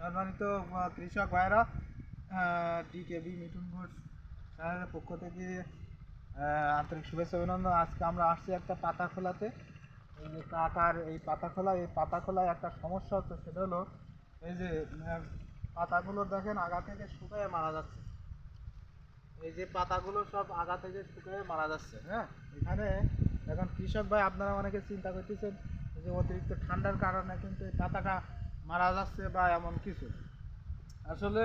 সম্মানিত কৃষক ভাইরা, ডিকেবি মিঠুন ঘোষ চ্যানেলের পক্ষ থেকে আন্তরিক শুভেচ্ছা অভিনন্দন। আজকে আমরা আসছি একটা পাতা খোলাতে। এই যে কাকার এই পাতা খোলায় একটা সমস্যা হচ্ছে, সেটা হলো এই যে পাতাগুলো দেখেন আগা থেকে শুকিয়ে মারা যাচ্ছে। এই যে পাতাগুলো সব আগা থেকে শুকিয়ে মারা যাচ্ছে। হ্যাঁ, এখানে এখন কৃষক ভাই আপনারা অনেকে চিন্তা করতেছেন যে অতিরিক্ত ঠান্ডার কারণে কিন্তু এই পাতাটা মারা যাচ্ছে বা এমন কিছু। আসলে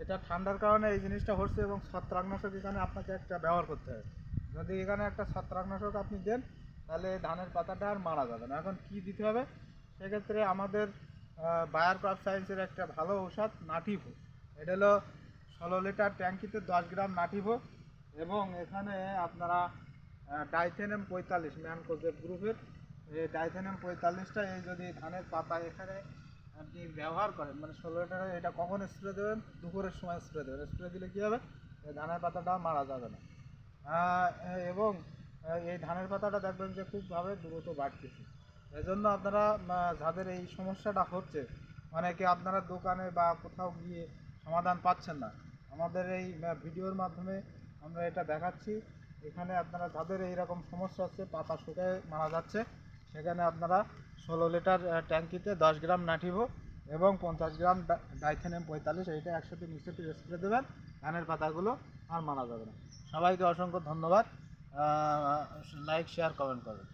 এটা ঠান্ডার কারণে এই জিনিসটা হচ্ছে, এবং ছত্রাকনাশক এখানে আপনাকে একটা ব্যবহার করতে হবে। যদি এখানে একটা ছত্রাকনাশক আপনি দেন, তাহলে ধানের পাতাটা আর মারা যাবে না। এখন কি দিতে হবে, সেক্ষেত্রে আমাদের বায়ার ক্রপ সায়েন্সের একটা ভালো ঔষধ নাটিভো। এটা হলো 16 লিটার ট্যাঙ্কিতে 10 গ্রাম নাটিভো, এবং এখানে আপনারা ডাইথেনিয়াম 45 ম্যানকোজেব গ্রুপের এই ডাইথেনিয়াম 45টা এই যদি ধানের পাতা এখানে আপনি ব্যবহার করেন, মানে 16 লিটারে এটা কখন স্প্রে দেবেন? দুপুরের সময় স্প্রে দেবেন। স্প্রে দিলে কী হবে, এই ধানের পাতাটা মারা যাবে না। এবং এই ধানের পাতাটা দেখবেন যে খুবভাবে দ্রুত বাড়তেছে। এজন্য আপনারা যাদের এই সমস্যাটা হচ্ছে, অনেকে আপনারা দোকানে বা কোথাও গিয়ে সমাধান পাচ্ছেন না, আমাদের এই ভিডিওর মাধ্যমে আমরা এটা দেখাচ্ছি। এখানে আপনারা যাদের এইরকম সমস্যা হচ্ছে, পাতা শুকিয়ে মারা যাচ্ছে, সেখানে আপনারা 16 লিটার ট্যাঙ্কিতে 10 গ্রাম নাটিভো এবং 50 গ্রাম ডাইথেনিয়াম 45 এইটা একসাথে মিশ্রিত স্প্রে দেবেন, ধানের পাতাগুলো আর মারা যাবে না। সবাইকে অসংখ্য ধন্যবাদ। লাইক, শেয়ার, কমেন্ট করবেন।